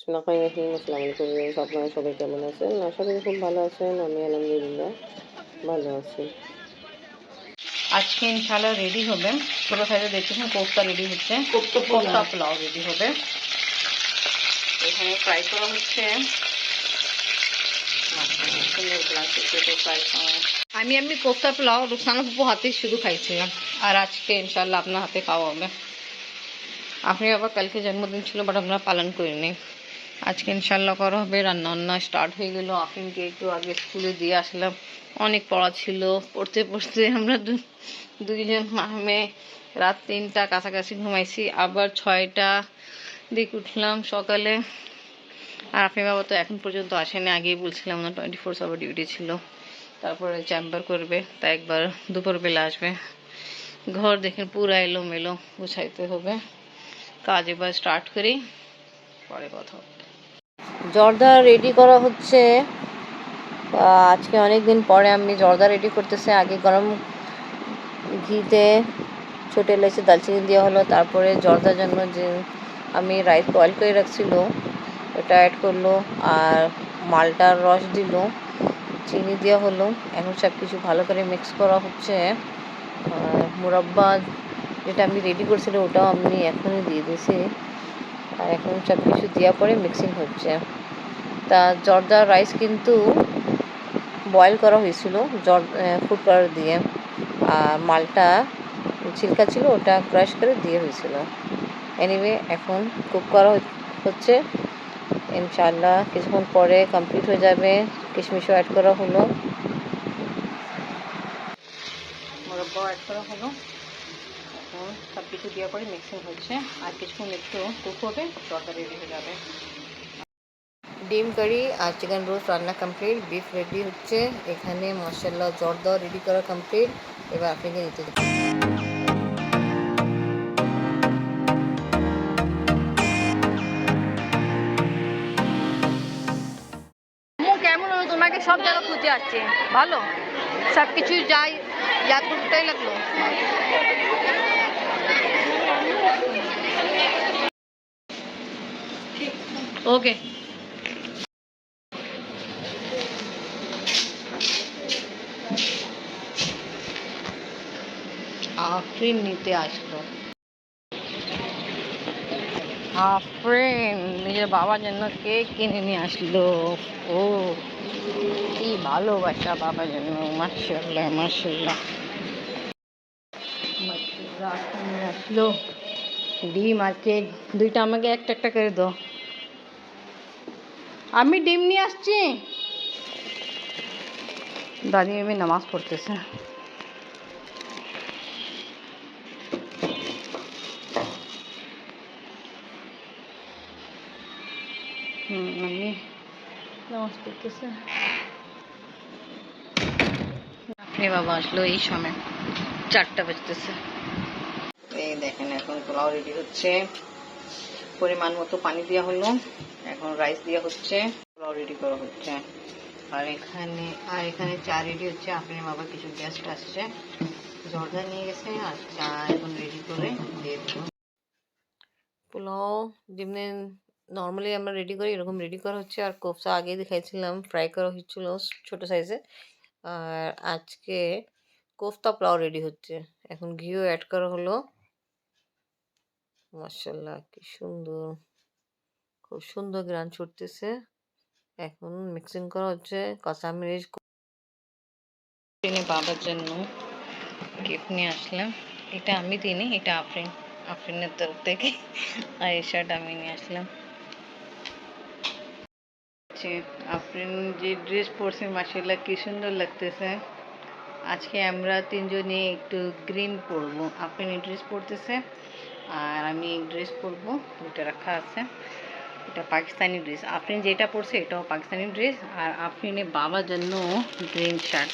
বিসমিল্লাহির রহমানির রহিম। আপনারা সবাই কেমন আছেন? আশা করি খুব ভালো আছেন। আমি আলহামদুলিল্লাহ ভালো আছি। আজকে ইনশাআল্লাহ রেডি হবে। ছোটো সাইজে দেখতেছেন কোফতা রেডি হচ্ছে, কোফতা পোলাও রেডি হবে। এখানে ফ্রাই করা হচ্ছে। আমি কোফতা পোলাও রুকসানা ফুপু হাতেই শুধু খাইছিলাম, আর আজকে ইনশাআল্লাহ আপনার হাতে খাওয়া হবে। আপনি আবার কালকে জন্মদিন ছিল, বাট আমরা পালন করিনি। আজকে ইনশাআল্লাহ করা হবে। রান্না স্টার্ট হয়ে গেল। আফরিনকে একটু আগে স্কুলে দিয়ে আসলাম, অনেক পড়া ছিল। পড়তে পড়তে আমরা দুইজন মেয়ে রাত 3টা কাছাকাছি ঘুমাইছি, আবার 6টা দিক উঠলাম সকালে। আর আপনি বাবা তো এখন পর্যন্ত আসেনি, আগেই বলছিলাম না 24 আওয়ার ডিউটি ছিল। তারপরে চেম্বার করবে, তাই একবার দুপুরবেলা আসবে। ঘর দেখেন পুরা এলোমেলো, গুছাইতে হবে। কাজ এবার স্টার্ট করি, পরে কথা হবে। জর্দা রেডি করা হচ্ছে। আজকে অনেক দিন পরে আমি জর্দা রেডি করতেছি। আগে গরম ঘিতে ছোটো এলাচি দালচিনি দেওয়া হলো, তারপরে জর্দার জন্য যে আমি রাইস বয়েল করে রাখছিল ওটা অ্যাড করলো, আর মালটার রস দিল, চিনি দেওয়া হলো। এখন সব কিছু ভালো করে মিক্স করা হচ্ছে। মুরাব্বা যেটা আমি রেডি করছিলাম ওটাও আমি এখনই দিয়ে দিয়েছি, আর এখন সব কিছু দেওয়ার পরে মিক্সিং হচ্ছে। তা জর্দার রাইস কিন্তু বয়েল করা হয়েছিল ফুড কালার দিয়ে, আর মালটা ছিলকা ছিল ওটা ক্রাশ করে দিয়ে হয়েছিল। এনিওয়ে এখন কুক করা হচ্ছে। ইনশাআল্লাহ কিছুক্ষণ পরে কমপ্লিট হয়ে যাবে। কিশমিশও অ্যাড করা হলো, মুরব্বা অ্যাড করা হলো। এখন সব কিছু দেওয়ার পরে মিক্সিং হচ্ছে, আর কিছুক্ষণ একটু কুক হবে, তরকারি রেডি হয়ে যাবে। ডিম কারি আর চিকেন রোস্ট রান্না কমপ্লিট। বিফ রেডি হচ্ছে। এখানে মাশাআল্লাহ জর্দা রেডি করা কমপ্লিট। এবার আপনাকে নিতে দিচ্ছি। কেমন হলো? তোমাকে সব জায়গা খুঁজে আসছে, ভালো সব কিছু যাই ইয়াদ করতেই লাগলো। ওকে, আফরিন নিতে আসলো। আফরিন নিজের বাবার জন্য কেক কিনে নিয়ে আসলো। ও কি ভালোবাসা বাবার জন্য, মাশাআল্লাহ মাশাআল্লাহ। আসলো ডিম আর কেক, দুইটা আমাকে একটা একটা করে দাও। আমি ডিম নিয়ে আসছি। দাদি আমি নামাজ পড়তেছে। আমি নামাজ পড়তেছে। আপনি বাবা আসলো এই সময়, 4টা বাজতেছে। এই দেখেন এখন পোলাও রেডি হচ্ছে। পরিমাণ মতো পানি দেওয়া হলো, এখন রাইস দেওয়া হচ্ছে, পোলাও রেডি করা হচ্ছে। আর এখানে চা রেডি হচ্ছে। আপনার বাবা কিছু গেস্ট আসছে, জর্দা নিয়ে গেছে, আর চা এখন রেডি করে দিয়ে দেবো। পোলাও যেমনি নর্মালি আমরা রেডি করি এরকম রেডি করা হচ্ছে। আর কোফতা আগে দেখাইছিলাম ফ্রাই করা হচ্ছিল ছোটো সাইজে, আর আজকে কোফতা পোলাও রেডি হচ্ছে। এখন ঘিও অ্যাড করা হলো। মাশাআল্লাহ কি সুন্দর, খুব সুন্দর গ্রান ছুটতেছে। এখন মিক্সিং করা হচ্ছে। কাঁচামরিচ বাবার জন্য গিফট নিয়ে আসলাম। এটা আমি দিইনি, এটা আফরিনের তরফ থেকে, আর এই শার্ট আমি নিয়ে আসলাম। আফরিন যে ড্রেস পরছে মাশাআল্লাহ কি সুন্দর লাগতেছে। আজকে আমরা 3জনই একটু গ্রিন পরবো। আফরিন ড্রেস পরতেছে আর আমি ড্রেস পরবো, দুটো রাখা আছে। এটা পাকিস্তানি ড্রেস, আফরিন যেটা পরছে এটাও পাকিস্তানি ড্রেস, আর আফরিনের বাবার জন্য গ্রিন শার্ট।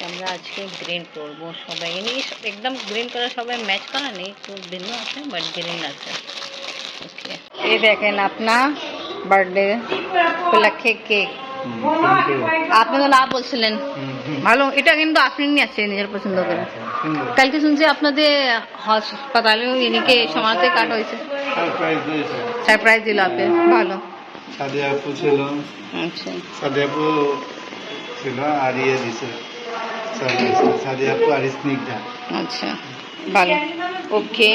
আমরা আজকে গ্রিন পরবো সবাই। একদম গ্রিন করা সবাই ম্যাচ করা নেই, একটু ভিন্ন আছে বাট গ্রিন আছে। ওকে, এই দেখেন আপনার বার্থডে উপলক্ষে কেক। আপনি তো না বলছিলেন ভালো। এটা কিন্তু আপনি নিয়ে আসছে নিজের পছন্দ করে। কালকে শুনছি আপনাদের হাসপাতালেও ইনিকে সমাজে কাট হয়েছে, সারপ্রাইজ দিল আপনি, ভালো। সাদিয়া আপু ছিল, আচ্ছা সাদিয়া আপু ছিল আর ইয়ে দিছে সাদিয়া আপু আর স্নিগ্ধা। আচ্ছা ভালো ওকে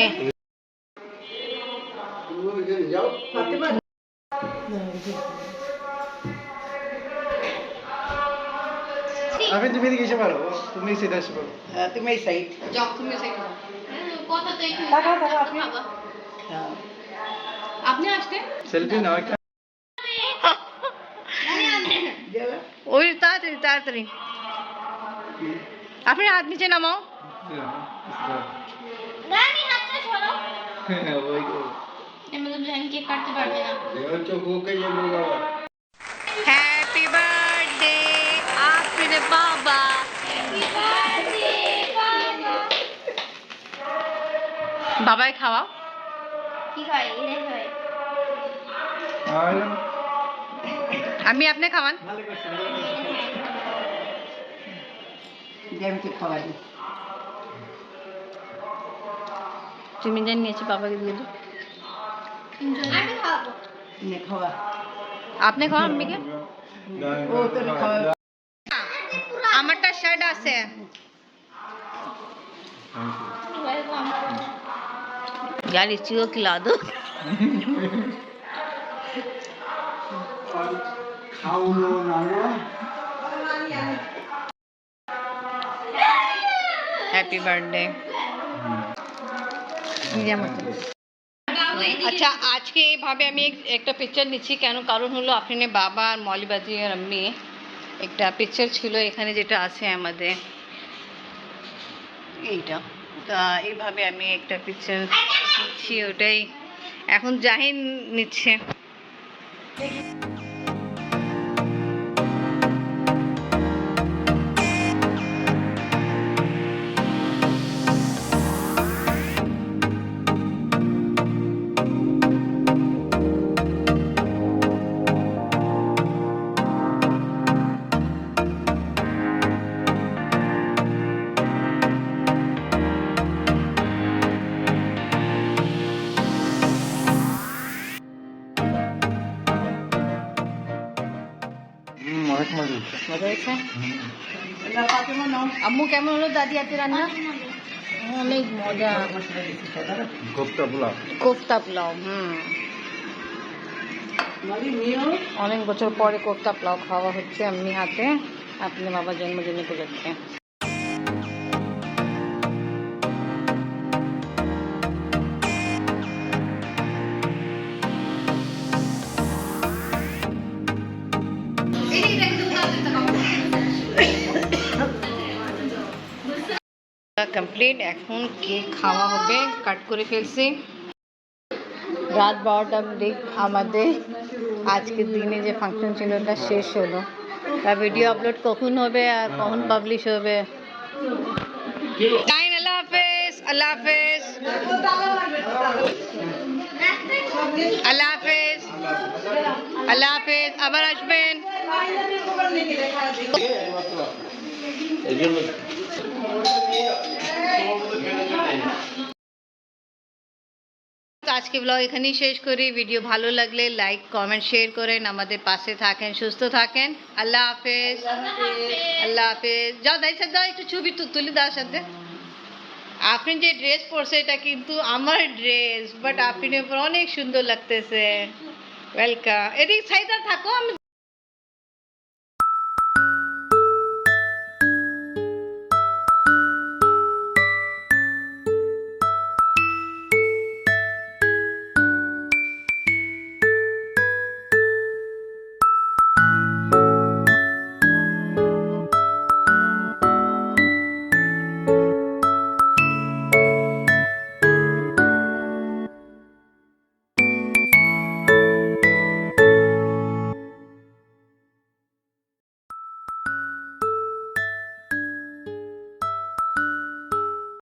আমি তুমি এদিকে এসে পারো, তুমি সেটা এসে পারো। তুমি এই সাইড যাও তুমি সাইড আপনি আসতে সেলফি নাও একটা। ওই তাড়াতাড়ি তাড়াতাড়ি আপনি হাত নিচে নামাও ওই হ্যাপি বার্থডে আপনি বাবা বাবাই খাওয়া আমি আপনি খাওয়ান আমি তো খাওয়া দিই তুমি জানি নিয়েছি বাবাকে দিয়ে দিও খাওয়া আপনি খাওয়ান আম্মিকে ও তোর খাওয়া আমারটা শার্ট আছে यार इसी को खिला दो हैप्पी बर्थडे আচ্ছা আজকে এইভাবে আমি একটা পিকচার নিচ্ছি কেন কারণ হলো আপনি বাবা আর মৌলিবাজি আর আম্মি একটা পিকচার ছিল এখানে যেটা আছে আমাদের এইটা তা এইভাবে আমি একটা পিকচার নিচ্ছি ওটাই এখন জাহিন নিচ্ছে অনেক মজা হচ্ছে। মজা হয়েছে আম্মু কেমন হলো দাদি হাতে রান্না অনেক মজা কোফতা পোলাও। কোফতা পোলাও অনেক বছর পরে কোফতা পোলাও খাওয়া হচ্ছে এমনি হাতে আপনি বাবার জন্মদিন উপলক্ষে কমপ্লিট এখন কেক খাওয়া হবে কাট করে ফেলছি রাত 12টা দিক আমাদের আজকের দিনে যে ফাংশন ছিল ওটা শেষ হলো তা ভিডিও আপলোড কখন হবে আর কখন পাবলিশ হবে টাইম আল্লাহ হাফেজ আল্লাহ হাফেজ আল্লাহ হাফেজ আল্লাহ হাফেজ আবার আসবেন আজকে ব্লগ এখানেই শেষ করি ভিডিও ভালো লাগলে লাইক কমেন্ট শেয়ার করেন আমাদের পাশে থাকেন সুস্থ থাকেন আল্লাহ হাফেজ আল্লাহ হাফেজ যাও দাই সাথে দাও একটু ছবি তুলি দাও সাথে আপনি যে ড্রেস পরছে এটা কিন্তু আমার ড্রেস বাট আপনি অনেক সুন্দর লাগতেছে ওয়েলকাম এদিক সাইডে থাকো আমি